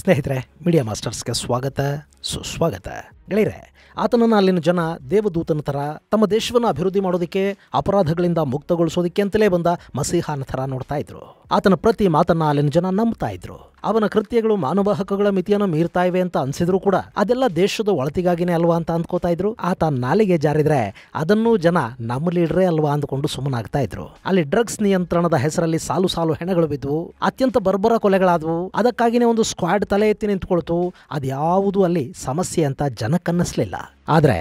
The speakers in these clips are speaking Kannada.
ಸ್ನೇಹಿತರೆ, ಮೀಡಿಯಾ ಮಾಸ್ಟರ್ಸ್ಗೆ ಸ್ವಾಗತ ಸುಸ್ವಾಗತ. ಗೆಳೆಯರೆ, ಆತನನ್ನು ಅಲ್ಲಿನ ಜನ ದೇವದೂತನ ಥರ ತಮ್ಮ ದೇಶವನ್ನು ಅಭಿವೃದ್ಧಿ ಮಾಡೋದಕ್ಕೆ, ಅಪರಾಧಗಳಿಂದ ಮುಕ್ತಗೊಳಿಸೋದಕ್ಕೆ ಅಂತಲೇ ಬಂದ ಮಸೀಹಾನ ಥರ ನೋಡ್ತಾ ಇದ್ರು. ಆತನ ಪ್ರತಿ ಮಾತನ್ನ ಅಲ್ಲಿನ ಜನ ನಂಬ್ತಾ ಇದ್ರು. ಅವನ ಕೃತ್ಯಗಳು ಮಾನವ ಹಕ್ಕುಗಳ ಮಿತಿಯನ್ನು ಮೀರ್ತಾ ಇವೆ ಅಂತ ಅನ್ಸಿದ್ರು ಕೂಡ ಅದೆಲ್ಲ ದೇಶದ ಒಳತಿಗಾಗಿನೇ ಅಲ್ವಾ ಅಂತ ಅಂದ್ಕೋತಾ ಇದ್ರು. ಆತ ನಾಲಿಗೆ ಜಾರಿದ್ರೆ ಅದನ್ನೂ ಜನ ನಮ್ಮ ಲೀಡ್ರೇ ಅಲ್ವಾ ಅಂದ್ಕೊಂಡು ಸುಮ್ಮನಾಗ್ತಾ ಇದ್ರು. ಅಲ್ಲಿ ಡ್ರಗ್ಸ್ ನಿಯಂತ್ರಣದ ಹೆಸರಲ್ಲಿ ಸಾಲು ಸಾಲು ಹೆಣಗಳು ಬಿದ್ವು, ಅತ್ಯಂತ ಬರ್ಬರ ಕೊಲೆಗಳಾದವು. ಅದಕ್ಕಾಗಿನೇ ಒಂದು ಸ್ಕ್ವಾಡ್ ತಲೆ ಎತ್ತಿ ನಿಂತ್ಕೊಳ್ತು. ಅದ್ಯಾವುದು ಅಲ್ಲಿ ಸಮಸ್ಯೆ ಅಂತ ಜನಕ್ಕನ್ನಿಸ್ಲಿಲ್ಲ. ಆದ್ರೆ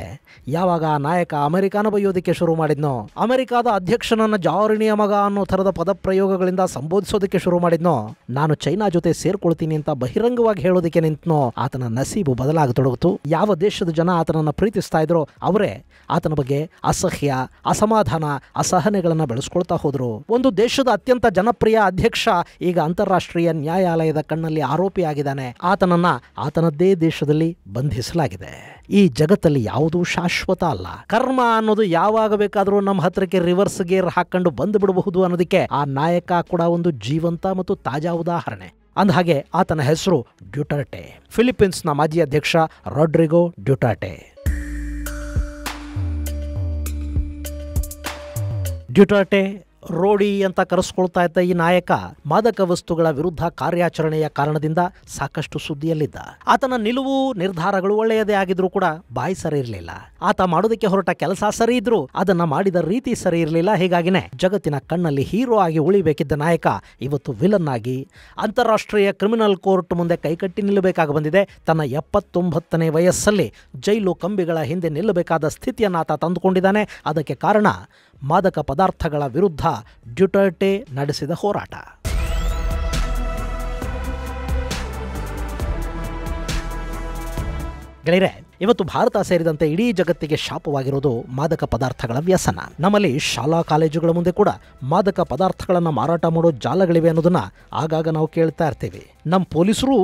ಯಾವಾಗ ಆ ನಾಯಕ ಅಮೆರಿಕಾನ ಬೈಯೋದಕ್ಕೆ ಶುರು ಮಾಡಿದ್ನೋ, ಅಮೆರಿಕಾದ ಅಧ್ಯಕ್ಷನನ್ನ ಜಾರಿಣಿಯ ಮಗ ಅನ್ನೋ ಥರದ ಪದಪ್ರಯೋಗಗಳಿಂದ ಸಂಬೋಧಿಸೋದಕ್ಕೆ ಶುರು ಮಾಡಿದ್ನೋ, ನಾನು ಚೈನಾ ಜೊತೆ ಸೇರ್ಕೊಳ್ತೀನಿ ಅಂತ ಬಹಿರಂಗವಾಗಿ ಹೇಳೋದಕ್ಕೆ ನಿಂತನೋ, ಆತನ ನಸೀಬು ಬದಲಾಗತೊಡಗಿತು. ಯಾವ ದೇಶದ ಜನ ಆತನನ್ನ ಪ್ರೀತಿಸ್ತಾ ಇದ್ರೋ ಅವರೇ ಆತನ ಬಗ್ಗೆ ಅಸಹ್ಯ, ಅಸಮಾಧಾನ, ಅಸಹನೆಗಳನ್ನ ಬೆಳೆಸ್ಕೊಳ್ತಾ ಹೋದ್ರು. ಒಂದು ದೇಶದ ಅತ್ಯಂತ ಜನಪ್ರಿಯ ಅಧ್ಯಕ್ಷ ಈಗ ಅಂತಾರಾಷ್ಟ್ರೀಯ ನ್ಯಾಯಾಲಯದ ಕಣ್ಣಲ್ಲಿ ಆರೋಪಿಯಾಗಿದ್ದಾನೆ. ಆತನನ್ನ ಆತನದ್ದೇ ದೇಶದಲ್ಲಿ ಬಂಧಿಸಲಾಗಿದೆ. ಈ ಜಗತ್ತಲ್ಲಿ ಯಾವುದೂ ಶಾಶ್ವತ ಅಲ್ಲ. ಕರ್ಮ ಅನ್ನೋದು ಯಾವಾಗ ಬೇಕಾದರೂ ನಮ್ಮ ಹತ್ರಕ್ಕೆ ರಿವರ್ಸ್ ಗೇರ್ ಹಾಕೊಂಡು ಬಂದು ಬಿಡಬಹುದು ಅನ್ನೋದಕ್ಕೆ ಆ ನಾಯಕ ಕೂಡ ಒಂದು ಜೀವಂತ ಮತ್ತು ತಾಜಾ ಉದಾಹರಣೆ. ಅಂದಹಾಗೆ ಆತನ ಹೆಸರು ಡ್ಯೂಟರ್ಟೆ. ಫಿಲಿಪೀನ್ಸ್ನ ಮಾಜಿ ಅಧ್ಯಕ್ಷ ರಾಡ್ರಿಗೋ ಡ್ಯೂಟರ್ಟೆ. ಡ್ಯೂಟರ್ಟೆ ರೋಡಿ ಅಂತ ಕರೆಸ್ಕೊಳ್ತಾ ಇದ್ದ ಈ ನಾಯಕ ಮಾದಕ ವಸ್ತುಗಳ ವಿರುದ್ಧ ಕಾರ್ಯಾಚರಣೆಯ ಕಾರಣದಿಂದ ಸಾಕಷ್ಟು ಸುದ್ದಿಯಲ್ಲಿದ್ದ. ಆತನ ನಿಲುವು ನಿರ್ಧಾರಗಳು ಒಳ್ಳೆಯದೇ ಆಗಿದ್ರೂ ಕೂಡ ಬಾಯಿ ಸರಿ ಇರಲಿಲ್ಲ. ಆತ ಮಾಡೋದಕ್ಕೆ ಹೊರಟ ಕೆಲಸ ಸರಿ ಇದ್ರು ಅದನ್ನ ಮಾಡಿದ ರೀತಿ ಸರಿ ಇರಲಿಲ್ಲ. ಹೀಗಾಗಿನೇ ಜಗತ್ತಿನ ಕಣ್ಣಲ್ಲಿ ಹೀರೋ ಆಗಿ ಉಳಿಬೇಕಿದ್ದ ನಾಯಕ ಇವತ್ತು ವಿಲನ್ ಆಗಿ ಅಂತಾರಾಷ್ಟ್ರೀಯ ಕ್ರಿಮಿನಲ್ ಕೋರ್ಟ್ ಮುಂದೆ ಕೈಕಟ್ಟಿ ನಿಲ್ಲಬೇಕಾಗಿ ಬಂದಿದೆ. ತನ್ನ 79ನೇ ವಯಸ್ಸಲ್ಲಿ ಜೈಲು ಕಂಬಿಗಳ ಹಿಂದೆ ನಿಲ್ಲಬೇಕಾದ ಸ್ಥಿತಿಯನ್ನು ಆತ ತಂದುಕೊಂಡಿದ್ದಾನೆ. ಅದಕ್ಕೆ ಕಾರಣ ಮಾದಕ ಪದಾರ್ಥಗಳ ವಿರುದ್ಧ ಡ್ಯೂಟರ್ಟೆ ನಡೆಸಿದ ಹೋರಾಟ. ಗೆಳೆಯರೆ, ಇವತ್ತು ಭಾರತ ಸೇರಿದಂತೆ ಇಡೀ ಜಗತ್ತಿಗೆ ಶಾಪವಾಗಿರೋದು ಮಾದಕ ಪದಾರ್ಥಗಳ ವ್ಯಸನ. ನಮ್ಮಲ್ಲಿ ಶಾಲಾ ಕಾಲೇಜುಗಳ ಮುಂದೆ ಕೂಡ ಮಾದಕ ಪದಾರ್ಥಗಳನ್ನು ಮಾರಾಟ ಮಾಡೋ ಜಾಲಗಳಿವೆ ಅನ್ನೋದನ್ನ ಆಗಾಗ ನಾವು ಕೇಳ್ತಾ ಇರ್ತೀವಿ. ನಮ್ಮ ಪೊಲೀಸರು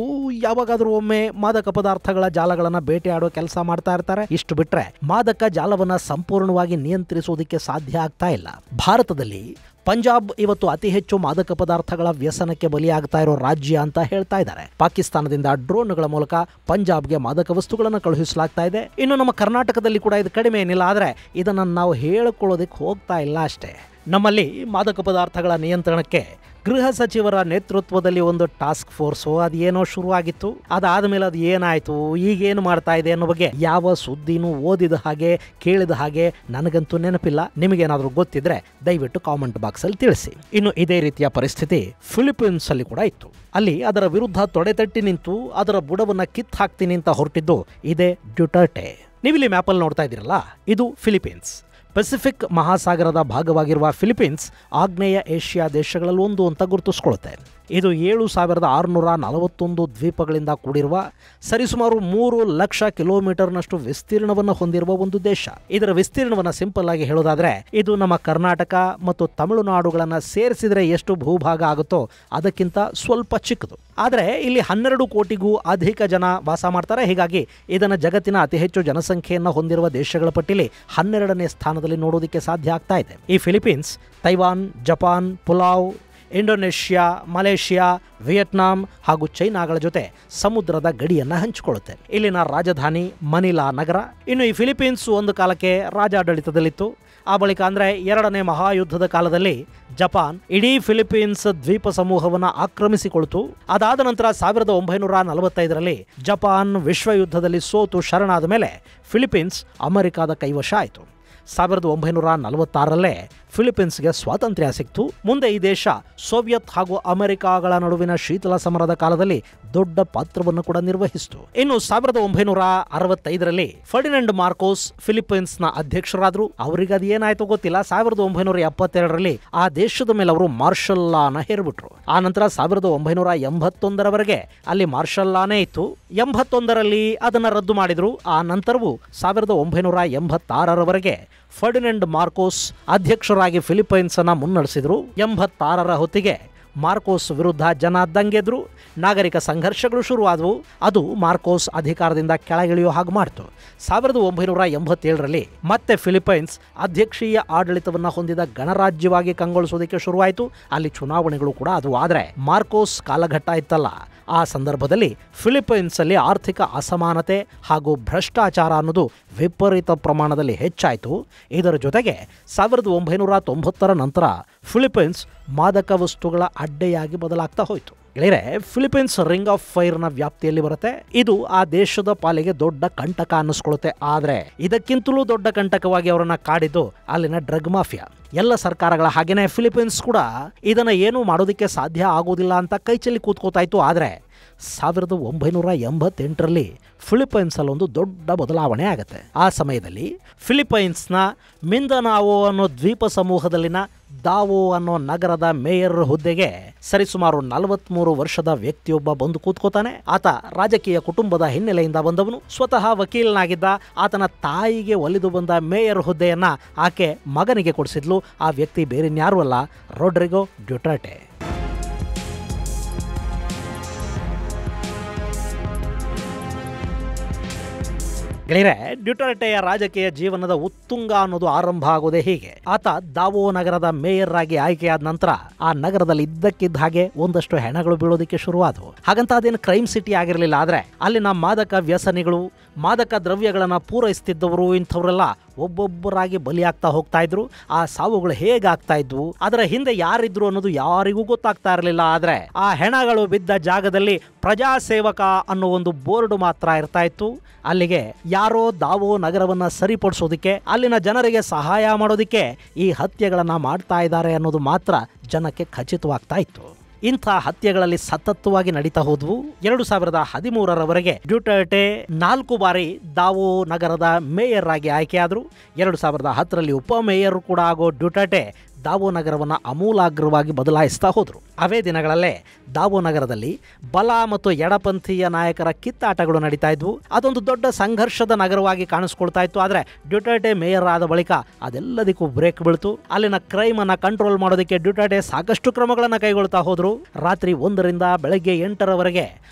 ಯಾವಾಗಾದ್ರೂ ಒಮ್ಮೆ ಮಾದಕ ಪದಾರ್ಥಗಳ ಜಾಲಗಳನ್ನು ಬೇಟೆಯಾಡೋ ಕೆಲಸ ಮಾಡ್ತಾ ಇರ್ತಾರೆ. ಇಷ್ಟು ಬಿಟ್ರೆ ಮಾದಕ ಜಾಲವನ್ನ ಸಂಪೂರ್ಣವಾಗಿ ನಿಯಂತ್ರಿಸೋದಕ್ಕೆ ಸಾಧ್ಯ ಆಗ್ತಾ ಇಲ್ಲ. ಭಾರತದಲ್ಲಿ ಪಂಜಾಬ್ ಇವತ್ತು ಅತಿ ಹೆಚ್ಚು ಮಾದಕ ಪದಾರ್ಥಗಳ ವ್ಯಸನಕ್ಕೆ ಬಲಿಯಾಗ್ತಾ ಇರೋ ರಾಜ್ಯ ಅಂತ ಹೇಳ್ತಾ ಇದ್ದಾರೆ. ಪಾಕಿಸ್ತಾನದಿಂದ ಡ್ರೋನ್ಗಳ ಮೂಲಕ ಪಂಜಾಬ್ಗೆ ಮಾದಕ ವಸ್ತುಗಳನ್ನು ಕಳುಹಿಸಲಾಗ್ತಾ ಇದೆ. ಇನ್ನು ನಮ್ಮ ಕರ್ನಾಟಕದಲ್ಲಿ ಕೂಡ ಇದು ಕಡಿಮೆ ಏನಿಲ್ಲ. ಆದರೆ ಇದನ್ನು ನಾವು ಹೇಳಿಕೊಳ್ಳೋದಕ್ಕೆ ಹೋಗ್ತಾ ಇಲ್ಲ ಅಷ್ಟೇ. ನಮ್ಮಲ್ಲಿ ಮಾದಕ ಪದಾರ್ಥಗಳ ನಿಯಂತ್ರಣಕ್ಕೆ ಗೃಹ ಸಚಿವರ ನೇತೃತ್ವದಲ್ಲಿ ಒಂದು ಟಾಸ್ಕ್ ಫೋರ್ಸು ಅದೇನೋ ಶುರುವಾಗಿತ್ತು. ಅದಾದ್ಮೇಲೆ ಅದು ಏನಾಯ್ತು, ಈಗೇನು ಮಾಡ್ತಾ ಇದೆ ಅನ್ನೋ ಬಗ್ಗೆ ಯಾವ ಸುದ್ದಿನೂ ಓದಿದ ಹಾಗೆ ಕೇಳಿದ ಹಾಗೆ ನನಗಂತೂ ನೆನಪಿಲ್ಲ. ನಿಮಗೇನಾದ್ರೂ ಗೊತ್ತಿದ್ರೆ ದಯವಿಟ್ಟು ಕಾಮೆಂಟ್ ಬಾಕ್ಸ್ ಅಲ್ಲಿ ತಿಳಿಸಿ. ಇನ್ನು ಇದೇ ರೀತಿಯ ಪರಿಸ್ಥಿತಿ ಫಿಲಿಪೀನ್ಸ್ ಅಲ್ಲಿ ಕೂಡ ಇತ್ತು. ಅಲ್ಲಿ ಅದರ ವಿರುದ್ಧ ತೊಡೆತಟ್ಟಿ ನಿಂತು ಅದರ ಬುಡವನ್ನ ಕಿತ್ತು ಹಾಕ್ತೀನಿ ಅಂತ ಹೊರಟಿದ್ದು ಇದೇ ಡ್ಯೂಟರ್ಟೆ. ನೀವಿಲ್ಲಿ ಮ್ಯಾಪಲ್ಲಿ ನೋಡ್ತಾ ಇದ್ದೀರಲ್ಲ, ಇದು ಫಿಲಿಪೀನ್ಸ್. ಪೆಸಿಫಿಕ್ ಮಹಾಸಾಗರದ ಭಾಗವಾಗಿರುವ ಫಿಲಿಪೀನ್ಸ್ ಆಗ್ನೇಯ ಏಷ್ಯಾ ದೇಶಗಳಲ್ಲಿ ಒಂದು ಅಂತ ಗುರುತಿಸ್ಕೊಳ್ಳುತ್ತೆ. ಇದು 7641 ದ್ವೀಪಗಳಿಂದ ಕೂಡಿರುವ ಸರಿಸುಮಾರು 3 ಲಕ್ಷ ಕಿಲೋಮೀಟರ್ನಷ್ಟು ವಿಸ್ತೀರ್ಣವನ್ನು ಹೊಂದಿರುವ ಒಂದು ದೇಶ. ಇದರ ವಿಸ್ತೀರ್ಣವನ್ನು ಸಿಂಪಲ್ ಆಗಿ ಹೇಳೋದಾದ್ರೆ ಇದು ನಮ್ಮ ಕರ್ನಾಟಕ ಮತ್ತು ತಮಿಳುನಾಡುಗಳನ್ನು ಸೇರಿಸಿದ್ರೆ ಎಷ್ಟು ಭೂಭಾಗ ಆಗುತ್ತೋ ಅದಕ್ಕಿಂತ ಸ್ವಲ್ಪ ಚಿಕ್ಕದು. ಆದರೆ ಇಲ್ಲಿ 12 ಕೋಟಿಗೂ ಅಧಿಕ ಜನ ವಾಸ ಮಾಡ್ತಾರೆ. ಹೀಗಾಗಿ ಇದನ್ನು ಜಗತ್ತಿನ ಅತಿ ಹೆಚ್ಚು ಜನಸಂಖ್ಯೆಯನ್ನು ಹೊಂದಿರುವ ದೇಶಗಳ ಪಟ್ಟಿಯಲ್ಲಿ 12ನೇ ಸ್ಥಾನದಲ್ಲಿ ನೋಡೋದಕ್ಕೆ ಸಾಧ್ಯ ಆಗ್ತಾ ಇದೆ. ಈ Philippines Taiwan, Japan, pulao, Indonesia, Malaysia, Vietnam ಹಾಗೂ ಚೈನಾಗಳ ಜೊತೆ ಸಮುದ್ರದ ಗಡಿಯನ್ನು ಹಂಚಿಕೊಳ್ಳುತ್ತೆ. ಇಲ್ಲಿನ ರಾಜಧಾನಿ ಮನಿಲಾ ನಗರ. ಇನ್ನು ಈ ಫಿಲಿಪೀನ್ಸ್ ಒಂದು ಕಾಲಕ್ಕೆ ರಾಜಾಡಳಿತದಲ್ಲಿತ್ತು. ಆ ಬಳಿಕ ಅಂದರೆ 2ನೇ ಮಹಾಯುದ್ಧದ ಕಾಲದಲ್ಲಿ ಜಪಾನ್ ಇಡೀ ಫಿಲಿಪೀನ್ಸ್ ದ್ವೀಪ ಸಮೂಹವನ್ನು ಆಕ್ರಮಿಸಿಕೊಳ್ತು. ಅದಾದ ನಂತರ 1945ರಲ್ಲಿ ಜಪಾನ್ ವಿಶ್ವಯುದ್ಧದಲ್ಲಿ ಸೋತು ಶರಣಾದ ಮೇಲೆ ಫಿಲಿಪೀನ್ಸ್ ಅಮೆರಿಕಾದ ಕೈವಶ ಆಯಿತು. 1946ರಲ್ಲೇ ಫಿಲಿಪೀನ್ಸ್ಗೆ ಸ್ವಾತಂತ್ರ್ಯ ಸಿಕ್ತು. ಮುಂದೆ ಈ ದೇಶ ಸೋವಿಯತ್ ಹಾಗೂ ಅಮೆರಿಕಾಗಳ ನಡುವಿನ ಶೀತಲ ಸಮರದ ಕಾಲದಲ್ಲಿ ದೊಡ್ಡ ಪಾತ್ರವನ್ನು ಕೂಡ ನಿರ್ವಹಿಸಿತು. ಇನ್ನು 1965ರಲ್ಲಿ ಫರ್ಡಿನೆಂಡ್ ಮಾರ್ಕೋಸ್ ಫಿಲಿಪೀನ್ಸ್ನ ಅಧ್ಯಕ್ಷರಾದರು. ಅವರಿಗೆ ಅದು ಏನಾಯ್ತು ಗೊತ್ತಿಲ್ಲ. 1972ರಲ್ಲಿ ಆ ದೇಶದ ಮೇಲೆ ಅವರು ಮಾರ್ಷಲ್ ಲಾನ ಹೇರ್ಬಿಟ್ರು. ಆ ನಂತರ 1981ರವರೆಗೆ ಅಲ್ಲಿ ಮಾರ್ಷಲ್ ಲಾನೇ ಇತ್ತು. 81ರಲ್ಲಿ ಅದನ್ನು ರದ್ದು ಮಾಡಿದ್ರು. ಆ ನಂತರವೂ 1986ರವರೆಗೆ ಫರ್ಡಿನೆಂಡ್ ಮಾರ್ಕೋಸ್ ಅಧ್ಯಕ್ಷರಾಗಿ ಫಿಲಿಪೈನ್ಸ್ ಅನ್ನ ಮುನ್ನಡೆಸಿದ್ರು. 86ರ ಹೊತ್ತಿಗೆ ಮಾರ್ಕೋಸ್ ವಿರುದ್ಧ ಜನ ದಂಗೆದ್ರು, ನಾಗರಿಕ ಸಂಘರ್ಷಗಳು ಶುರುವಾದವು. ಅದು ಮಾರ್ಕೋಸ್ ಅಧಿಕಾರದಿಂದ ಕೆಳಗಿಳಿಯೋ ಹಾಗೆ ಮಾಡಿತು. 1987ರಲ್ಲಿ ಮತ್ತೆ ಫಿಲಿಪೈನ್ಸ್ ಅಧ್ಯಕ್ಷೀಯ ಆಡಳಿತವನ್ನು ಹೊಂದಿದ ಗಣರಾಜ್ಯವಾಗಿ ಕಂಗೊಳಿಸೋದಕ್ಕೆ ಶುರುವಾಯಿತು. ಅಲ್ಲಿ ಚುನಾವಣೆಗಳು ಕೂಡ ಅದು. ಆದರೆ ಮಾರ್ಕೋಸ್ ಕಾಲಘಟ್ಟ ಇತ್ತಲ್ಲ, ಆ ಸಂದರ್ಭದಲ್ಲಿ ಫಿಲಿಪೈನ್ಸ್ ಅಲ್ಲಿ ಆರ್ಥಿಕ ಅಸಮಾನತೆ ಹಾಗೂ ಭ್ರಷ್ಟಾಚಾರ ಅನ್ನೋದು ವಿಪರೀತ ಪ್ರಮಾಣದಲ್ಲಿ ಹೆಚ್ಚಾಯಿತು. ಇದರ ಜೊತೆಗೆ 1990ರ ನಂತರ ಫಿಲಿಪೈನ್ಸ್ ಮಾದಕ ವಸ್ತುಗಳ ಅಡ್ಡೆಯಾಗಿ ಬದಲಾಗ್ತಾ ಹೋಯಿತು. ಗೆಳೆಯರೆ, ಫಿಲಿಪೈನ್ಸ್ ರಿಂಗ್ ಆಫ್ ಫೈರ್ನ ವ್ಯಾಪ್ತಿಯಲ್ಲಿ ಬರುತ್ತೆ. ಇದು ಆ ದೇಶದ ಪಾಲಿಗೆ ದೊಡ್ಡ ಕಂಟಕ ಅನ್ನಿಸ್ಕೊಳ್ಳುತ್ತೆ. ಆದರೆ ಇದಕ್ಕಿಂತಲೂ ದೊಡ್ಡ ಕಂಟಕವಾಗಿ ಅವರನ್ನ ಕಾಡಿದ್ದು ಅಲ್ಲಿನ ಡ್ರಗ್ ಮಾಫಿಯಾ. ಎಲ್ಲ ಸರ್ಕಾರಗಳ ಹಾಗೇನೆ ಫಿಲಿಪೈನ್ಸ್ ಕೂಡ ಇದನ್ನ ಏನೂ ಮಾಡೋದಕ್ಕೆ ಸಾಧ್ಯ ಆಗೋದಿಲ್ಲ ಅಂತ ಕೈಚೆಲ್ಲಿ ಕೂತ್ಕೋತಾಯಿತು. ಆದರೆ 1988ರಲ್ಲಿ ಫಿಲಿಪೈನ್ಸಲ್ಲಿ ಒಂದು ದೊಡ್ಡ ಬದಲಾವಣೆ ಆಗುತ್ತೆ. ಆ ಸಮಯದಲ್ಲಿ ಫಿಲಿಪೈನ್ಸ್ನ ಮಿಂದನಾವೋ ಅನ್ನೋ ದ್ವೀಪ ಸಮೂಹದಲ್ಲಿನ ದಾವೋ ಅನ್ನೋ ನಗರದ ಮೇಯರ್ ಹುದ್ದೆಗೆ ಸರಿಸುಮಾರು 43 ವರ್ಷದ ವ್ಯಕ್ತಿಯೊಬ್ಬ ಬಂದು ಕೂತ್ಕೋತಾನೆ. ಆತ ರಾಜಕೀಯ ಕುಟುಂಬದ ಹಿನ್ನೆಲೆಯಿಂದ ಬಂದವನು, ಸ್ವತಃ ವಕೀಲನಾಗಿದ್ದ. ಆತನ ತಾಯಿಗೆ ಒಲಿದು ಬಂದ ಮೇಯರ್ ಹುದ್ದೆಯನ್ನ ಆಕೆ ಮಗನಿಗೆ ಕೊಡಿಸಿದ್ಲು. ಆ ವ್ಯಕ್ತಿ ಬೇರೆನ್ಯಾರೂ ಅಲ್ಲ, ರೊಡ್ರಿಗೋ ಡ್ಯುಟರ್ಟೆ. ಗೆಳೆಯರೆ, ಡ್ಯುಟರ್ಟೆಯ ರಾಜಕೀಯ ಜೀವನದ ಉತ್ತುಂಗ ಅನ್ನೋದು ಆರಂಭ ಆಗೋದೇ ಹೀಗೆ. ಆತ ದಾವೋ ನಗರದ ಮೇಯರ್ ಆಗಿ ಆಯ್ಕೆಯಾದ ನಂತರ ಆ ನಗರದಲ್ಲಿ ಇದ್ದಕ್ಕಿದ್ದ ಹಾಗೆ ಒಂದಷ್ಟು ಹೆಣಗಳು ಬೀಳೋದಕ್ಕೆ ಶುರುವಾದವು. ಹಾಗಂತ ಅದೇನು ಕ್ರೈಮ್ ಸಿಟಿ ಆಗಿರಲಿಲ್ಲ. ಆದರೆ ಅಲ್ಲಿನ ಮಾದಕ ವ್ಯಸನಿಗಳು, ಮಾದಕ ದ್ರವ್ಯಗಳನ್ನು ಪೂರೈಸುತ್ತಿದ್ದವರು, ಇಂಥವರೆಲ್ಲ ಒಬ್ಬೊಬ್ಬರಾಗಿ ಬಲಿಯಾಗ್ತಾ ಹೋಗ್ತಾ ಇದ್ರು. ಆ ಸಾವುಗಳು ಹೇಗಾಗ್ತಾ ಇದ್ವು, ಅದರ ಹಿಂದೆ ಯಾರಿದ್ರು ಅನ್ನೋದು ಯಾರಿಗೂ ಗೊತ್ತಾಗ್ತಾ ಇರಲಿಲ್ಲ. ಆದರೆ ಆ ಹೆಣಗಳು ಬಿದ್ದ ಜಾಗದಲ್ಲಿ ಪ್ರಜಾಸೇವಕ ಅನ್ನೋ ಒಂದು ಬೋರ್ಡ್ ಮಾತ್ರ ಇರ್ತಾ ಇತ್ತು. ಅಲ್ಲಿಗೆ ಯಾರೋ ದಾವೋ ನಗರವನ್ನ ಸರಿಪಡಿಸೋದಕ್ಕೆ, ಅಲ್ಲಿನ ಜನರಿಗೆ ಸಹಾಯ ಮಾಡೋದಕ್ಕೆ ಈ ಹತ್ಯೆಗಳನ್ನ ಮಾಡ್ತಾ ಇದ್ದಾರೆ ಅನ್ನೋದು ಮಾತ್ರ ಜನಕ್ಕೆ ಖಚಿತವಾಗ್ತಾ ಇತ್ತು. ಇಂಥ ಹತ್ಯೆಗಳಲ್ಲಿ ಸತತವಾಗಿ ನಡೀತಾ ಹೋದ್ವು. 2013ರವರೆಗೆ ಡ್ಯುಟರ್ಟೆ 4 ಬಾರಿ ದಾವೋ ನಗರದ ಮೇಯರ್ ಆಗಿ ಆಯ್ಕೆಯಾದರು. 2010ರಲ್ಲಿ ಉಪಮೇಯರ್ ಕೂಡ ಆಗೋ ಡ್ಯುಟರ್ಟೆ ದಾವೋ ನಗರವನ್ನು ಆಮೂಲಾಗ್ರವಾಗಿ ಬದಲಾಯಿಸ್ತಾ ಹೋದರು. ಅವೇ ದಿನಗಳಲ್ಲೇ ದಾವೋ ನಗರದಲ್ಲಿ ಬಲ ಮತ್ತು ಎಡಪಂಥೀಯ ನಾಯಕರ ಕಿತ್ತಾಟಗಳು ನಡೀತಾ ಇದ್ವು. ಅದೊಂದು ದೊಡ್ಡ ಸಂಘರ್ಷದ ನಗರವಾಗಿ ಕಾಣಿಸ್ಕೊಳ್ತಾ ಇತ್ತು. ಆದರೆ ಡ್ಯುಟರ್ಟೆ ಮೇಯರ್ ಆದ ಬಳಿಕ ಅದೆಲ್ಲದಕ್ಕೂ ಬ್ರೇಕ್ ಬೀಳ್ತು. ಅಲ್ಲಿನ ಕ್ರೈಮ್ ಅನ್ನ ಕಂಟ್ರೋಲ್ ಮಾಡೋದಕ್ಕೆ ಡ್ಯುಟರ್ಟೆ ಸಾಕಷ್ಟು ಕ್ರಮಗಳನ್ನು ಕೈಗೊಳ್ತಾ ಹೋದ್ರು. ರಾತ್ರಿ 1ರಿಂದ ಬೆಳಗ್ಗೆ 8ರವರೆಗೆ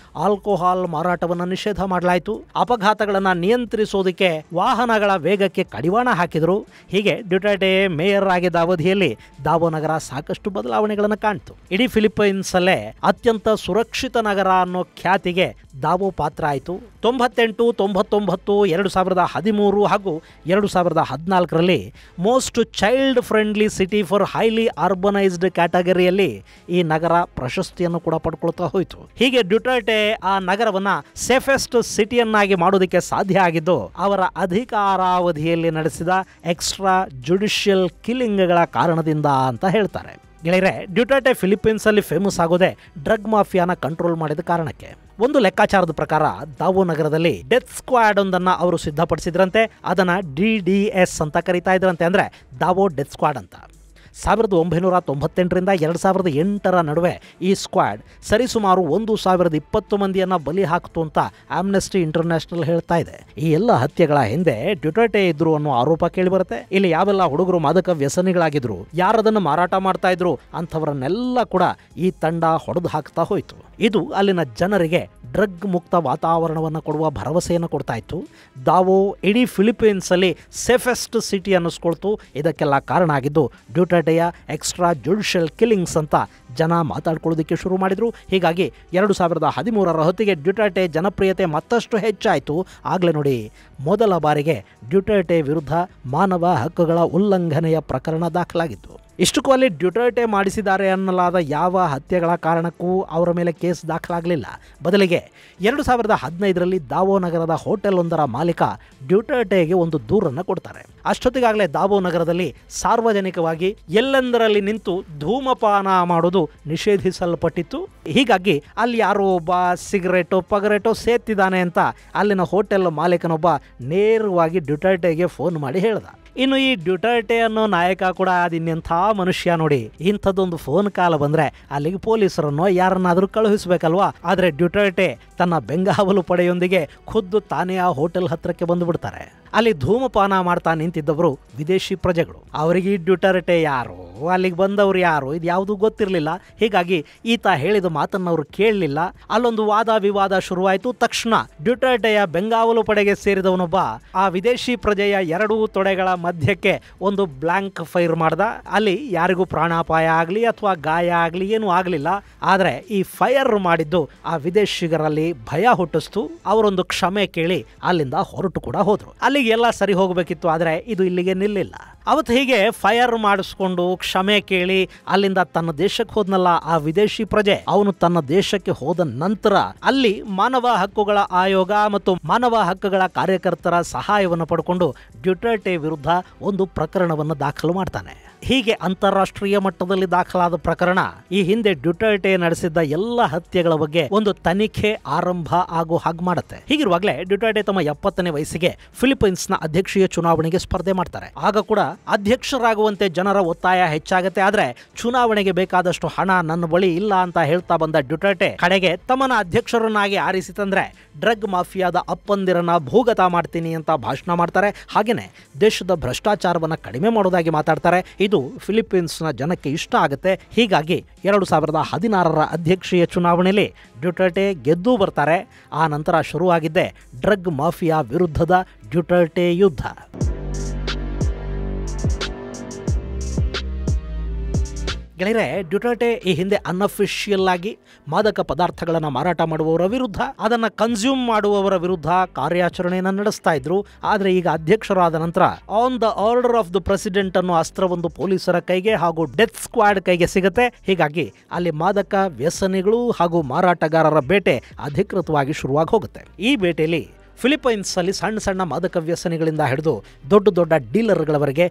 ಆಲ್ಕೋಹಾಲ್ ಮಾರಾಟವನ್ನು ನಿಷೇಧ ಮಾಡಲಾಯಿತು. ಅಪಘಾತಗಳನ್ನು ನಿಯಂತ್ರಿಸೋದಕ್ಕೆ ವಾಹನಗಳ ವೇಗಕ್ಕೆ ಕಡಿವಾಣ ಹಾಕಿದ್ರು. ಹೀಗೆ ಡ್ಯುಟರ್ಟೆ ಮೇಯರ್ ಆಗಿದ್ದ ಅವಧಿಯಲ್ಲಿ ದಾವೋ ನಗರ ಸಾಕಷ್ಟು ಬದಲಾವಣೆಗಳನ್ನು ಕಾಣ್ತು. ಇಡೀ ಫಿಲಿಪೈನ್ಸ್ ಅಲ್ಲೇ ಅತ್ಯಂತ ಸುರಕ್ಷಿತ ನಗರ ಅನ್ನೋ ಖ್ಯಾತಿಗೆ ದಾವೋ ಪಾತ್ರ ಆಯಿತು. 98, 99, 2013 ಹಾಗೂ 2014ರಲ್ಲಿ most child friendly city for highly urbanised ಕ್ಯಾಟಗರಿಯಲ್ಲಿ ಈ ನಗರ ಪ್ರಶಸ್ತಿಯನ್ನು ಕೂಡ ಪಡ್ಕೊಳ್ತಾ ಹೋಯಿತು. ಹೀಗೆ ಡ್ಯುಟರ್ಟೆ ಆ ನಗರವನ್ನ ಸೇಫೆಸ್ಟ್ ಸಿಟಿಯನ್ನಾಗಿ ಮಾಡೋದಕ್ಕೆ ಸಾಧ್ಯ ಆಗಿದ್ದು ಅವರ ಅಧಿಕಾರಾವಧಿಯಲ್ಲಿ ನಡೆಸಿದ ಎಕ್ಸ್ಟ್ರಾ ಜುಡಿಷಿಯಲ್ ಕಿಲ್ಲಿಂಗ್ಗಳ ಕಾರಣದಿಂದ ಅಂತ ಹೇಳ್ತಾರೆ. ಗೆಳೆಯರೆ, ಡ್ಯುಟರ್ಟೆ ಫಿಲಿಪೈನ್ಸ್ ಅಲ್ಲಿ ಫೇಮಸ್ ಆಗೋದೇ ಡ್ರಗ್ ಮಾಫಿಯಾನ ಕಂಟ್ರೋಲ್ ಮಾಡಿದ ಕಾರಣಕ್ಕೆ. ಒಂದು ಲೆಕ್ಕಾಚಾರದ ಪ್ರಕಾರ ದಾವೋ ನಗರದಲ್ಲಿ ಡೆತ್ ಸ್ಕ್ವಾಡ್ ಒಂದನ್ನ ಅವರು ಸಿದ್ಧಪಡಿಸಿದ್ರಂತೆ. ಅದನ್ನ DDS ಅಂತ ಕರೀತಾ ಇದ್ರಂತೆ, ಅಂದ್ರೆ ದಾವೋ ಡೆತ್ ಸ್ಕ್ವಾಡ್ ಅಂತ. 1998ರಿಂದ 2008ರ ನಡುವೆ ಈ ಸ್ಕ್ವಾಡ್ ಸರಿಸುಮಾರು 1020 ಮಂದಿಯನ್ನ ಬಲಿ ಹಾಕ್ತು ಅಂತ ಆಮ್ನೆಸ್ಟಿ ಇಂಟರ್ನ್ಯಾಷನಲ್ ಹೇಳ್ತಾ ಇದೆ. ಈ ಎಲ್ಲ ಹತ್ಯೆಗಳ ಹಿಂದೆ ಡ್ಯುಟರ್ಟೆ ಇದ್ರು ಅನ್ನೋ ಆರೋಪ ಕೇಳಿಬರುತ್ತೆ. ಇಲ್ಲಿ ಯಾವೆಲ್ಲ ಹುಡುಗರು ಮಾದಕ ವ್ಯಸನಿಗಳಾಗಿದ್ರು, ಯಾರದನ್ನು ಮಾರಾಟ ಮಾಡ್ತಾ ಇದ್ರು ಅಂಥವರನ್ನೆಲ್ಲ ಕೂಡ ಈ ತಂಡ ಹೊಡೆದು ಹಾಕ್ತಾ ಹೋಯಿತು. ಇದು ಅಲ್ಲಿನ ಜನರಿಗೆ ಡ್ರಗ್ ಮುಕ್ತ ವಾತಾವರಣವನ್ನು ಕೊಡುವ ಭರವಸೆಯನ್ನು ಕೊಡ್ತಾ ಇತ್ತು. ದಾವೋ ಇಡೀ ಫಿಲಿಪೈನ್ಸ್ ಅಲ್ಲಿ ಸೇಫೆಸ್ಟ್ ಸಿಟಿ ಅನ್ನಿಸ್ಕೊಳ್ತು. ಇದಕ್ಕೆಲ್ಲ ಕಾರಣ ಆಗಿದ್ದು ಡ್ಯುಟರ್ಟೆಯ ಎಕ್ಸ್ಟ್ರಾ ಜುಡಿಷಿಯಲ್ ಕಿಲ್ಲಿಂಗ್ಸ್ ಅಂತ ಜನ ಮಾತಾಡ್ಕೊಳ್ಳೋದಕ್ಕೆ ಶುರು ಮಾಡಿದ್ರು. ಹೀಗಾಗಿ 2013ರ ಹೊತ್ತಿಗೆ ಡ್ಯುಟರ್ಟೆ ಜನಪ್ರಿಯತೆ ಮತ್ತಷ್ಟು ಹೆಚ್ಚಾಯಿತು. ಆಗಲೇ ನೋಡಿ, ಮೊದಲ ಬಾರಿಗೆ ಡ್ಯುಟರ್ಟೆ ವಿರುದ್ಧ ಮಾನವ ಹಕ್ಕುಗಳ ಉಲ್ಲಂಘನೆಯ ಪ್ರಕರಣ ದಾಖಲಾಗಿತ್ತು. ಇಷ್ಟಕ್ಕೂ ಅಲ್ಲಿ ಡ್ಯುಟರ್ಟೆ ಮಾಡಿಸಿದ್ದಾರೆ ಅನ್ನಲಾದ ಯಾವ ಹತ್ಯೆಗಳ ಕಾರಣಕ್ಕೂ ಅವರ ಮೇಲೆ ಕೇಸ್ ದಾಖಲಾಗಲಿಲ್ಲ. ಬದಲಿಗೆ 2015ರಲ್ಲಿ ದಾವೋ ನಗರದ ಹೋಟೆಲ್ ಒಂದರ ಮಾಲೀಕ ಡ್ಯುಟರ್ಟೆಗೆ ಒಂದು ದೂರನ್ನು ಕೊಡ್ತಾರೆ. ಅಷ್ಟೊತ್ತಿಗಾಗಲೇ ದಾವೋ ನಗರದಲ್ಲಿ ಸಾರ್ವಜನಿಕವಾಗಿ ಎಲ್ಲೆಂದರಲ್ಲಿ ನಿಂತು ಧೂಮಪಾನ ಮಾಡೋದು ನಿಷೇಧಿಸಲ್ಪಟ್ಟಿತ್ತು. ಹೀಗಾಗಿ ಅಲ್ಲಿ ಯಾರೋ ಒಬ್ಬ ಸಿಗರೇಟೋ ಸೇತ್ತಿದ್ದಾನೆ ಅಂತ ಅಲ್ಲಿನ ಹೋಟೆಲ್ ಮಾಲೀಕನೊಬ್ಬ ನೇರವಾಗಿ ಡ್ಯುಟರ್ಟೆಗೆ ಫೋನ್ ಮಾಡಿ ಹೇಳ್ದ. ಇನ್ನು ಈ ಡ್ಯುಟರ್ಟೆ ಅನ್ನೋ ನಾಯಕ ಕೂಡ ಅದಿನ್ನೆಂಥ ಮನುಷ್ಯ ನೋಡಿ, ಇಂಥದ್ದೊಂದು ಫೋನ್ ಕಾಲ್ ಬಂದ್ರೆ ಅಲ್ಲಿಗೆ ಪೊಲೀಸರನ್ನೋ ಯಾರನ್ನಾದ್ರೂ ಕಳುಹಿಸಬೇಕಲ್ವಾ. ಆದ್ರೆ ಡ್ಯುಟರ್ಟೆ ತನ್ನ ಬೆಂಗಾವಲು ಪಡೆಯೊಂದಿಗೆ ಖುದ್ದು ತಾನೇ ಆ ಹೋಟೆಲ್ ಹತ್ರಕ್ಕೆ ಬಂದು ಬಿಡ್ತಾರೆ. ಅಲ್ಲಿ ಧೂಮಪಾನ ಮಾಡ್ತಾ ನಿಂತಿದ್ದವರು ವಿದೇಶಿ ಪ್ರಜೆಗಳು. ಅವರಿಗೆ ಡ್ಯುಟರ್ಟೆ ಯಾರು, ಅಲ್ಲಿಗೆ ಬಂದವರು ಯಾರು ಇದು ಯಾವುದೂ ಗೊತ್ತಿರಲಿಲ್ಲ. ಹೀಗಾಗಿ ಈತ ಹೇಳಿದ ಮಾತನ್ನು ಅವರು ಕೇಳಲಿಲ್ಲ. ಅಲ್ಲೊಂದು ವಾದ ವಿವಾದ ಶುರುವಾಯಿತು. ತಕ್ಷಣ ಡ್ಯುಟರ್ಟೆಯ ಬೆಂಗಾವಲು ಪಡೆಗೆ ಸೇರಿದವನೊಬ್ಬ ಆ ವಿದೇಶಿ ಪ್ರಜೆಯ ಎರಡೂ ತೊಡೆಗಳ ಮಧ್ಯಕ್ಕೆ ಒಂದು ಬ್ಲಾಂಕ್ ಫೈರ್ ಮಾಡ್ದ. ಅಲ್ಲಿ ಯಾರಿಗೂ ಪ್ರಾಣಾಪಾಯ ಆಗಲಿ ಅಥವಾ ಗಾಯ ಆಗಲಿ ಏನೂ ಆಗಲಿಲ್ಲ. ಆದರೆ ಈ ಫೈರ್ ಮಾಡಿದ್ದು ಆ ವಿದೇಶಿಗರಲ್ಲಿ ಭಯ ಹುಟ್ಟಿಸ್ತು. ಅವರೊಂದು ಕ್ಷಮೆ ಕೇಳಿ ಅಲ್ಲಿಂದ ಹೊರಟು ಕೂಡ ಹೋದ್ರು. ಅಲ್ಲಿಗೆ ಎಲ್ಲ ಸರಿ ಹೋಗಬೇಕಿತ್ತು, ಆದರೆ ಇದು ಇಲ್ಲಿಗೆ ನಿಲ್ಲಿಲ್ಲ. ಅವತ್ತು ಹೀಗೆ ಫೈರ್ ಮಾಡಿಸ್ಕೊಂಡು ಕ್ಷಮೆ ಕೇಳಿ ಅಲ್ಲಿಂದ ತನ್ನ ದೇಶಕ್ಕೆ ಹೋದ್ನಲ್ಲ ಆ ವಿದೇಶಿ ಪ್ರಜೆ, ಅವನು ತನ್ನ ದೇಶಕ್ಕೆ ಹೋದ ನಂತರ ಅಲ್ಲಿ ಮಾನವ ಹಕ್ಕುಗಳ ಆಯೋಗ ಮತ್ತು ಮಾನವ ಹಕ್ಕುಗಳ ಕಾರ್ಯಕರ್ತರ ಸಹಾಯವನ್ನು ಪಡ್ಕೊಂಡು ಡ್ಯುಟರ್ಟೆ ವಿರುದ್ಧ ಒಂದು ಪ್ರಕರಣವನ್ನು ದಾಖಲು ಮಾಡ್ತಾನೆ. ಹೀಗೆ ಅಂತಾರಾಷ್ಟ್ರೀಯ ಮಟ್ಟದಲ್ಲಿ ದಾಖಲಾದ ಪ್ರಕರಣ ಈ ಹಿಂದೆ ಡ್ಯುಟರ್ಟೆ ನಡೆಸಿದ್ದ ಎಲ್ಲ ಹತ್ಯೆಗಳ ಬಗ್ಗೆ ಒಂದು ತನಿಖೆ ಆರಂಭ ಆಗೋ ಹಾಗೆ ಮಾಡುತ್ತೆ. ಹೀಗಿರುವಾಗಲೇ ಡ್ಯುಟರ್ಟೆ ತಮ್ಮ 70ನೇ ವಯಸ್ಸಿಗೆ ಫಿಲಿಪೈನ್ಸ್ನ ಅಧ್ಯಕ್ಷೀಯ ಚುನಾವಣೆಗೆ ಸ್ಪರ್ಧೆ ಮಾಡ್ತಾರೆ. ಆಗ ಕೂಡ ಅಧ್ಯಕ್ಷರಾಗುವಂತೆ ಜನರ ಒತ್ತಾಯ ಹೆಚ್ಚಾಗುತ್ತೆ. ಆದ್ರೆ ಚುನಾವಣೆಗೆ ಬೇಕಾದಷ್ಟು ಹಣ ನನ್ನ ಬಳಿ ಇಲ್ಲ ಅಂತ ಹೇಳ್ತಾ ಬಂದ ಡ್ಯುಟರ್ಟೆ ಕಡೆಗೆ ತಮ್ಮನ್ನ ಅಧ್ಯಕ್ಷರನ್ನಾಗಿ ಆರಿಸಿತಂದ್ರೆ ಡ್ರಗ್ ಮಾಫಿಯಾದ ಅಪ್ಪಂದಿರನ್ನ ಭೂಗತ ಮಾಡ್ತೀನಿ ಅಂತ ಭಾಷಣ ಮಾಡ್ತಾರೆ. ಹಾಗೇನೆ ದೇಶದ ಭ್ರಷ್ಟಾಚಾರವನ್ನ ಕಡಿಮೆ ಮಾಡೋದಾಗಿ ಮಾತಾಡ್ತಾರೆ. ಇದು ಫಿಲಿಪೀನ್ಸ್ನ ಜನಕ್ಕೆ ಇಷ್ಟ ಆಗುತ್ತೆ. ಹೀಗಾಗಿ 2016ರ ಅಧ್ಯಕ್ಷೀಯ ಚುನಾವಣೆಯಲ್ಲಿ ಡ್ಯುಟರ್ಟೆ ಗೆದ್ದು ಬರ್ತಾರೆ. ಆ ನಂತರ ಶುರುವಾಗಿದ್ದೆ ಡ್ರಗ್ ಮಾಫಿಯಾ ವಿರುದ್ಧದ ಡ್ಯುಟರ್ಟೆ ಯುದ್ಧ. ಗೆಳೆಯರೆ, ಡ್ಯುಟರ್ಟೆ ಈ ಹಿಂದೆ ಅನ್ಅಫಿಷಿಯಲ್ ಆಗಿ ಮಾದಕ ಪದಾರ್ಥಗಳನ್ನು ಮಾರಾಟ ಮಾಡುವವರ ವಿರುದ್ಧ, ಅದನ್ನು ಕನ್ಸ್ಯೂಮ್ ಮಾಡುವವರ ವಿರುದ್ಧ ಕಾರ್ಯಾಚರಣೆಯನ್ನು ನಡೆಸ್ತಾ ಇದ್ರು. ಆದರೆ ಈಗ ಅಧ್ಯಕ್ಷರಾದ ನಂತರ on the order of the president ಅನ್ನೋ ಅಸ್ತ್ರವೊಂದು ಪೊಲೀಸರ ಕೈಗೆ ಹಾಗೂ ಡೆತ್ ಸ್ಕ್ವಾಡ್ ಕೈಗೆ ಸಿಗುತ್ತೆ. ಹೀಗಾಗಿ ಅಲ್ಲಿ ಮಾದಕ ವ್ಯಸನಿಗಳು ಹಾಗೂ ಮಾರಾಟಗಾರರ ಬೇಟೆ ಅಧಿಕೃತವಾಗಿ ಶುರುವಾಗಿ ಹೋಗುತ್ತೆ. ಈ ಬೇಟೆಯಲ್ಲಿ ಫಿಲಿಪೈನ್ಸ್ ಅಲ್ಲಿ ಸಣ್ಣ ಸಣ್ಣ ಮಾದಕ ವ್ಯಸನಿಗಳಿಂದ ಹಿಡಿದು ದೊಡ್ಡ ದೊಡ್ಡ ಡೀಲರ್ಗಳವರೆಗೆ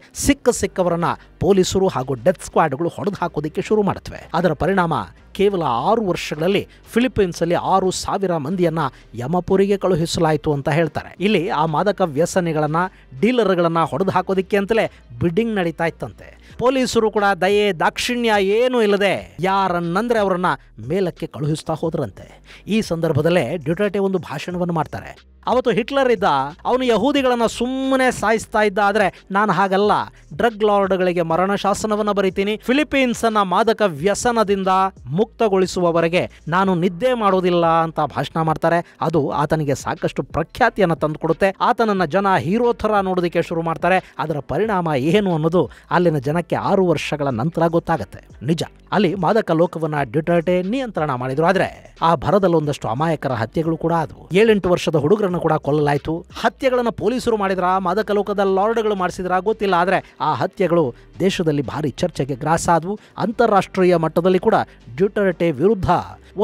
ಸಿಕ್ಕವರನ್ನ ಪೊಲೀಸರು ಹಾಗೂ ಡೆತ್ ಸ್ಕ್ವಾಡ್ಗಳು ಹೊಡೆದು ಹಾಕೋದಕ್ಕೆ ಶುರು ಮಾಡುತ್ತವೆ. ಅದರ ಪರಿಣಾಮ ಕೇವಲ 6 ವರ್ಷಗಳಲ್ಲಿ ಫಿಲಿಪೈನ್ಸ್ ಅಲ್ಲಿ 6,000 ಮಂದಿಯನ್ನ ಯಮಪುರಿಗೆ ಕಳುಹಿಸಲಾಯಿತು ಅಂತ ಹೇಳ್ತಾರೆ. ಇಲ್ಲಿ ಆ ಮಾದಕ ವ್ಯಸನಿಗಳನ್ನ ಡೀಲರ್ಗಳನ್ನ ಹೊಡೆದು ಹಾಕೋದಿಕ್ಕೆ ಅಂತಲೇ ಬಿಡ್ಡಿಂಗ್ ನಡೀತಾ ಇತ್ತಂತೆ. ಪೊಲೀಸರು ಕೂಡ ದಯೆ ದಾಕ್ಷಿಣ್ಯ ಏನೂ ಇಲ್ಲದೆ ಯಾರನ್ನಂದ್ರೆ ಅವರನ್ನ ಮೇಲಕ್ಕೆ ಕಳುಹಿಸ್ತಾ ಹೋದ್ರಂತೆ. ಈ ಸಂದರ್ಭದಲ್ಲೇ ಡ್ಯುಟರ್ಟೆ ಒಂದು ಭಾಷಣವನ್ನು ಮಾಡ್ತಾರೆ. ಅವತ್ತು ಹಿಟ್ಲರ್ ಇದ್ದ, ಅವನು ಯಹೂದಿಗಳನ್ನು ಸುಮ್ಮನೆ ಸಾಯಿಸ್ತಾ ಇದ್ದ. ಆದರೆ ನಾನು ಹಾಗಲ್ಲ, ಡ್ರಗ್ ಲಾರ್ಡ್ಗಳಿಗೆ ಮರಣ ಶಾಸನವನ್ನು ಬರೀತೀನಿ. ಫಿಲಿಪೀನ್ಸ್ ಅನ್ನ ಮಾದಕ ವ್ಯಸನದಿಂದ ಮುಕ್ತಗೊಳಿಸುವವರೆಗೆ ನಾನು ನಿದ್ದೆ ಮಾಡೋದಿಲ್ಲ ಅಂತ ಭಾಷಣ ಮಾಡ್ತಾರೆ. ಅದು ಆತನಿಗೆ ಸಾಕಷ್ಟು ಪ್ರಖ್ಯಾತಿಯನ್ನು ತಂದುಕೊಡುತ್ತೆ. ಆತನನ್ನ ಜನ ಹೀರೋ ಥರ ನೋಡೋದಕ್ಕೆ ಶುರು ಮಾಡ್ತಾರೆ. ಅದರ ಪರಿಣಾಮ ಏನು ಅನ್ನೋದು ಅಲ್ಲಿನ ಜನಕ್ಕೆ 6 ವರ್ಷಗಳ ನಂತರ ಗೊತ್ತಾಗತ್ತೆ. ನಿಜ, ಅಲ್ಲಿ ಮಾದಕ ಲೋಕವನ್ನ ಡ್ಯುಟರ್ಟೆ ನಿಯಂತ್ರಣ ಮಾಡಿದ್ರು. ಆದ್ರೆ ಆ ಭರದಲ್ಲಿ ಒಂದಷ್ಟು ಅಮಾಯಕರ ಹತ್ಯೆಗಳು ಕೂಡ ಆದವು. 7-8 ವರ್ಷದ ಹುಡುಗರನ್ನು ಕೂಡ ಕೊಲ್ಲಲಾಯಿತು. ಹತ್ಯೆಗಳನ್ನು ಪೊಲೀಸರು ಮಾಡಿದ್ರ, ಮಾದಕ ಲೋಕದ ಲಾರ್ಡ್ಗಳು ಮಾಡಿಸಿದ್ರ ಗೊತ್ತಿಲ್ಲ. ಆದ್ರೆ ಆ ಹತ್ಯೆಗಳು ದೇಶದಲ್ಲಿ ಭಾರಿ ಚರ್ಚೆಗೆ ಗ್ರಾಸ ಆದವು. ಅಂತಾರಾಷ್ಟ್ರೀಯ ಮಟ್ಟದಲ್ಲಿ ಕೂಡ ಡ್ಯುಟರ್ಟೆ ವಿರುದ್ಧ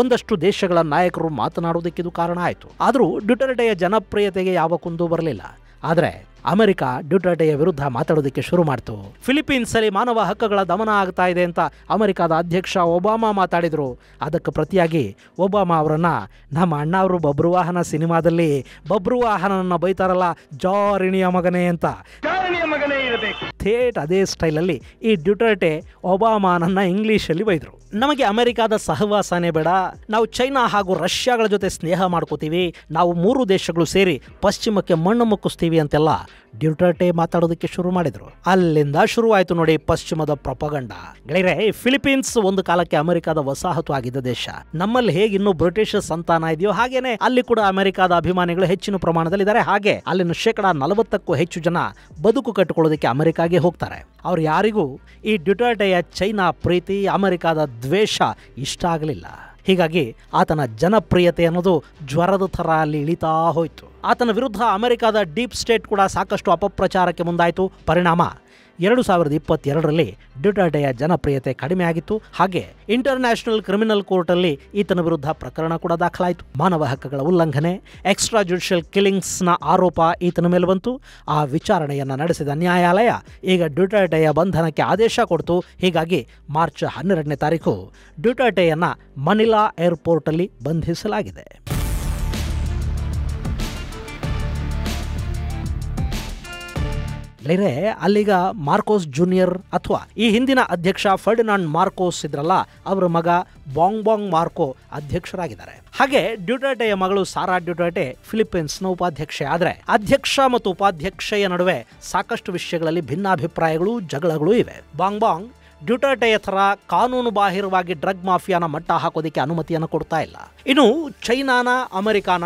ಒಂದಷ್ಟು ದೇಶಗಳ ನಾಯಕರು ಮಾತನಾಡುವುದಕ್ಕಿದು ಕಾರಣ ಆಯಿತು. ಆದರೂ ಡ್ಯುಟರ್ಟೆಯ ಜನಪ್ರಿಯತೆಗೆ ಯಾವ ಕುಂದು ಬರಲಿಲ್ಲ. ಆದರೆ ಅಮೆರಿಕ ಡ್ಯುಟರ್ಟೆಯ ವಿರುದ್ಧ ಮಾತಾಡೋದಕ್ಕೆ ಶುರು ಮಾಡ್ತು. ಫಿಲಿಪೀನ್ಸ್ ಅಲ್ಲಿ ಮಾನವ ಹಕ್ಕುಗಳ ದಮನ ಆಗ್ತಾ ಇದೆ ಅಂತ ಅಮೆರಿಕದ ಅಧ್ಯಕ್ಷ ಒಬಾಮಾ ಮಾತಾಡಿದ್ರು. ಅದಕ್ಕೆ ಪ್ರತಿಯಾಗಿ ಒಬಾಮಾ ಅವರನ್ನ ನಮ್ಮ ಅಣ್ಣ ಅವರು ಬಬ್ರುವಾಹನ ಸಿನಿಮಾದಲ್ಲಿ ಬಬ್ರುವಾಹನನ್ನ ಬೈತಾರಲ್ಲ, ಜಾರಿಣಿಯ ಮಗನೇ ಅಂತ, ಥೇಟ್ ಅದೇ ಸ್ಟೈಲಲ್ಲಿ ಈ ಡ್ಯುಟರ್ಟೆ ಒಬಾಮಾನನ್ನ ಇಂಗ್ಲಿಷಲ್ಲಿ ಬೈದ್ರು. ನಮಗೆ ಅಮೆರಿಕದ ಸಹವಾಸನೆ ಬೇಡ, ನಾವು ಚೈನಾ ಹಾಗೂ ರಷ್ಯಾಗಳ ಜೊತೆ ಸ್ನೇಹ ಮಾಡ್ಕೋತೀವಿ, ನಾವು 3 ದೇಶಗಳು ಸೇರಿ ಪಶ್ಚಿಮಕ್ಕೆ ಮಣ್ಣು ಮುಕ್ಕಿಸ್ತೀವಿ ಅಂತೆಲ್ಲ ಡ್ಯುಟರ್ಟೆ ಮಾತಾಡೋದಕ್ಕೆ ಶುರು ಮಾಡಿದ್ರು. ಅಲ್ಲಿಂದ ಶುರುವಾಯಿತು ನೋಡಿ ಪಶ್ಚಿಮದ ಪ್ರೊಪಗಂಡ. ಗೆಳೆಯರೆ, ಫಿಲಿಪೀನ್ಸ್ ಒಂದು ಕಾಲಕ್ಕೆ ಅಮೆರಿಕದ ವಸಾಹತು ಆಗಿದ್ದ ದೇಶ. ನಮ್ಮಲ್ಲಿ ಹೇಗೆ ಇನ್ನು ಬ್ರಿಟಿಷ್ ಸಂತಾನ ಇದೆಯೋ ಹಾಗೇನೆ ಅಲ್ಲಿ ಕೂಡ ಅಮೆರಿಕದ ಅಭಿಮಾನಿಗಳು ಹೆಚ್ಚಿನ ಪ್ರಮಾಣದಲ್ಲಿ ಇದ್ದಾರೆ. ಹಾಗೆ ಅಲ್ಲಿನ 40%ಕ್ಕೂ ಹೆಚ್ಚು ಜನ ಬದುಕು ಕಟ್ಟಿಕೊಳ್ಳೋದಕ್ಕೆ ಅಮೆರಿಕಾಗೆ ಹೋಗ್ತಾರೆ. ಅವ್ರು ಯಾರಿಗೂ ಈ ಡ್ಯುಟರ್ಟೆಯ ಚೈನಾ ಪ್ರೀತಿ, ಅಮೆರಿಕದ ದ್ವೇಷ ಇಷ್ಟ ಆಗಲಿಲ್ಲ. ಹೀಗಾಗಿ ಆತನ ಜನಪ್ರಿಯತೆ ಅನ್ನೋದು ಜ್ವರದ ಥರ ಅಲ್ಲಿ ಇಳಿತಾ ಹೋಯಿತು. ಆತನ ವಿರುದ್ಧ ಅಮೆರಿಕದ ಡೀಪ್ ಸ್ಟೇಟ್ ಕೂಡ ಸಾಕಷ್ಟು ಅಪಪ್ರಚಾರಕ್ಕೆ ಮುಂದಾಯಿತು. ಪರಿಣಾಮ 2022ರಲ್ಲಿ ಡ್ಯುಟರ್ಟೆಯ ಜನಪ್ರಿಯತೆ ಕಡಿಮೆ ಆಗಿತ್ತು. ಹಾಗೆ ಇಂಟರ್ನ್ಯಾಷನಲ್ ಕ್ರಿಮಿನಲ್ ಕೋರ್ಟಲ್ಲಿ ಈತನ ವಿರುದ್ಧ ಪ್ರಕರಣ ಕೂಡ ದಾಖಲಾಯಿತು. ಮಾನವ ಹಕ್ಕುಗಳ ಉಲ್ಲಂಘನೆ, ಎಕ್ಸ್ಟ್ರಾ ಜುಡಿಷಿಯಲ್ ಕಿಲ್ಲಿಂಗ್ಸ್ನ ಆರೋಪ ಈತನ ಮೇಲೆ ಬಂತು. ಆ ವಿಚಾರಣೆಯನ್ನು ನಡೆಸಿದ ನ್ಯಾಯಾಲಯ ಈಗ ಡ್ಯುಟರ್ಟೆಯ ಬಂಧನಕ್ಕೆ ಆದೇಶ ಕೊಡ್ತು. ಹೀಗಾಗಿ ಮಾರ್ಚ್ 12ನೇ ತಾರೀಕು ಡ್ಯುಟರ್ಟೆಯನ್ನು ಮನಿಲಾ ಏರ್ಪೋರ್ಟಲ್ಲಿ ಬಂಧಿಸಲಾಗಿದೆ. ಅಲ್ಲಿಗ ಮಾರ್ಕೋಸ್ ಜೂನಿಯರ್ ಅಥವಾ ಈ ಹಿಂದಿನ ಅಧ್ಯಕ್ಷ ಫರ್ಡಿನಾಂಡ್ ಮಾರ್ಕೋಸ್ ಇದ್ರಲ್ಲ, ಅವರ ಮಗ ಬಾಂಗ್ ಮಾರ್ಕೋ ಅಧ್ಯಕ್ಷರಾಗಿದ್ದಾರೆ. ಹಾಗೆ ಡ್ಯುಟರ್ಟೆಯ ಮಗಳು ಸಾರಾ ಡ್ಯುಟರ್ಟೆ ಫಿಲಿಪೀನ್ಸ್ನ ಉಪಾಧ್ಯಕ್ಷೆ. ಆದರೆ ಅಧ್ಯಕ್ಷ ಮತ್ತು ಉಪಾಧ್ಯಕ್ಷೆಯ ನಡುವೆ ಸಾಕಷ್ಟು ವಿಷಯಗಳಲ್ಲಿ ಭಿನ್ನಾಭಿಪ್ರಾಯಗಳು, ಜಗಳಗಳು ಇವೆ. ಬಾಂಗ್ ಡ್ಯುಟರ್ಟೆಯ ಥರ ಕಾನೂನು ಬಾಹಿರವಾಗಿ ಡ್ರಗ್ ಮಾಫಿಯಾನ ಮಟ್ಟ ಹಾಕೋದಕ್ಕೆ ಅನುಮತಿಯನ್ನು ಕೊಡ್ತಾ ಇಲ್ಲ. ಇನ್ನು ಚೈನಾನ ಅಮೆರಿಕಾನ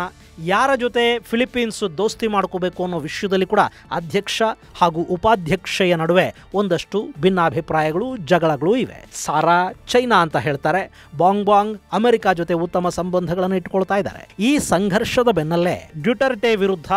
ಯಾರ ಜೊತೆ ಫಿಲಿಪೀನ್ಸ್ ದೋಸ್ತಿ ಮಾಡ್ಕೋಬೇಕು ಅನ್ನೋ ವಿಷಯದಲ್ಲಿ ಕೂಡ ಅಧ್ಯಕ್ಷ ಹಾಗೂ ಉಪಾಧ್ಯಕ್ಷೆಯ ನಡುವೆ ಒಂದಷ್ಟು ಭಿನ್ನಾಭಿಪ್ರಾಯಗಳು ಜಗಳಗಳು ಇವೆ. ಸಾರಾ ಚೈನಾ ಅಂತ ಹೇಳ್ತಾರೆ, ಬಾಂಗ್ ಅಮೆರಿಕ ಜೊತೆ ಉತ್ತಮ ಸಂಬಂಧಗಳನ್ನು ಇಟ್ಕೊಳ್ತಾ ಇದ್ದಾರೆ. ಈ ಸಂಘರ್ಷದ ಬೆನ್ನಲ್ಲೇ ಡ್ಯುಟರ್ಟೆ ವಿರುದ್ಧ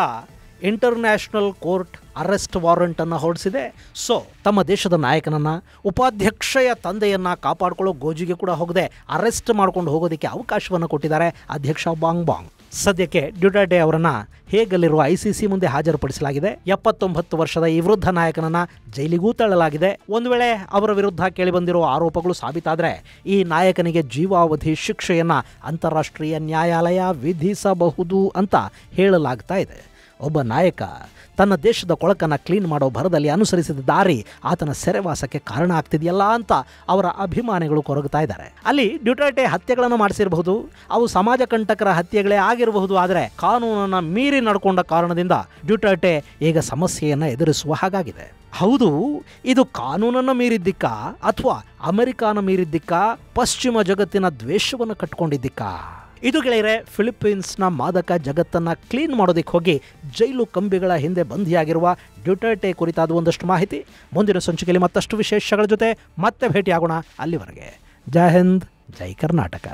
ಇಂಟರ್ನ್ಯಾಷನಲ್ ಕೋರ್ಟ್ ಅರೆಸ್ಟ್ ವಾರೆಂಟ್ ಅನ್ನು ಹೊರಡಿಸಿದೆ. ಸೊ ತಮ್ಮ ದೇಶದ ನಾಯಕನನ್ನ, ಉಪಾಧ್ಯಕ್ಷೆಯ ತಂದೆಯನ್ನ ಕಾಪಾಡಿಕೊಳ್ಳೋ ಗೋಜಿಗೆ ಕೂಡ ಹೋಗದೆ ಅರೆಸ್ಟ್ ಮಾಡ್ಕೊಂಡು ಹೋಗೋದಕ್ಕೆ ಅವಕಾಶವನ್ನು ಕೊಟ್ಟಿದ್ದಾರೆ ಅಧ್ಯಕ್ಷ ಬಾಂಗ್. ಸದ್ಯಕ್ಕೆ ಡ್ಯುಟರ್ಟೆ ಅವರನ್ನ ಹೇಗಲ್ಲಿರುವ ICC ಮುಂದೆ ಹಾಜರುಪಡಿಸಲಾಗಿದೆ. 79 ವರ್ಷದ ಈ ವೃದ್ಧ ನಾಯಕನನ್ನ ಜೈಲಿಗೂ ತಳ್ಳಲಾಗಿದೆ. ಒಂದು ವೇಳೆ ಅವರ ವಿರುದ್ಧ ಕೇಳಿಬಂದಿರುವ ಆರೋಪಗಳು ಸಾಬೀತಾದರೆ ಈ ನಾಯಕನಿಗೆ ಜೀವಾವಧಿ ಶಿಕ್ಷೆಯನ್ನ ಅಂತಾರಾಷ್ಟ್ರೀಯ ನ್ಯಾಯಾಲಯ ವಿಧಿಸಬಹುದು ಅಂತ ಹೇಳಲಾಗ್ತಾ ಇದೆ. ಒಬ್ಬ ನಾಯಕ ತನ್ನ ದೇಶದ ಕೊಳಕನ್ನು ಕ್ಲೀನ್ ಮಾಡೋ ಭರದಲ್ಲಿ ಅನುಸರಿಸಿದ ದಾರಿ ಆತನ ಸೆರೆವಾಸಕ್ಕೆ ಕಾರಣ ಆಗ್ತಿದೆಯಲ್ಲ ಅಂತ ಅವರ ಅಭಿಮಾನಿಗಳು ಕೊರಗುತ್ತಾ ಇದ್ದಾರೆ. ಅಲ್ಲಿ ಡ್ಯುಟರ್ಟೆ ಹತ್ಯೆಗಳನ್ನು ಮಾಡಿಸಿರಬಹುದು, ಅವು ಸಮಾಜ ಕಂಟಕರ ಹತ್ಯೆಗಳೇ ಆಗಿರಬಹುದು. ಆದರೆ ಕಾನೂನನ್ನು ಮೀರಿ ನಡ್ಕೊಂಡ ಕಾರಣದಿಂದ ಡ್ಯುಟರ್ಟೆ ಈಗ ಸಮಸ್ಯೆಯನ್ನು ಎದುರಿಸುವ ಹಾಗಾಗಿದೆ. ಹೌದು, ಇದು ಕಾನೂನನ್ನು ಮೀರಿದ್ದಕ್ಕ ಅಥವಾ ಅಮೆರಿಕಾನ ಮೀರಿದ್ದಕ್ಕ, ಪಶ್ಚಿಮ ಜಗತ್ತಿನ ದ್ವೇಷವನ್ನು ಕಟ್ಕೊಂಡಿದ್ದಕ್ಕ? ಇದು ಗೆಳೆಯರೆ ಫಿಲಿಪೀನ್ಸ್ನ ಮಾದಕ ಜಗತ್ತನ್ನು ಕ್ಲೀನ್ ಮಾಡೋದಕ್ಕೆ ಹೋಗಿ ಜೈಲು ಕಂಬಿಗಳ ಹಿಂದೆ ಬಂಧಿಯಾಗಿರುವ ಡ್ಯುಟರ್ಟೆ ಕುರಿತಾದ ಒಂದಷ್ಟು ಮಾಹಿತಿ. ಮುಂದಿನ ಸಂಚಿಕೆಯಲ್ಲಿ ಮತ್ತಷ್ಟು ವಿಶೇಷಗಳ ಜೊತೆ ಮತ್ತೆ ಭೇಟಿಯಾಗೋಣ. ಅಲ್ಲಿವರೆಗೆ ಜೈ ಹಿಂದ್, ಜೈ ಕರ್ನಾಟಕ.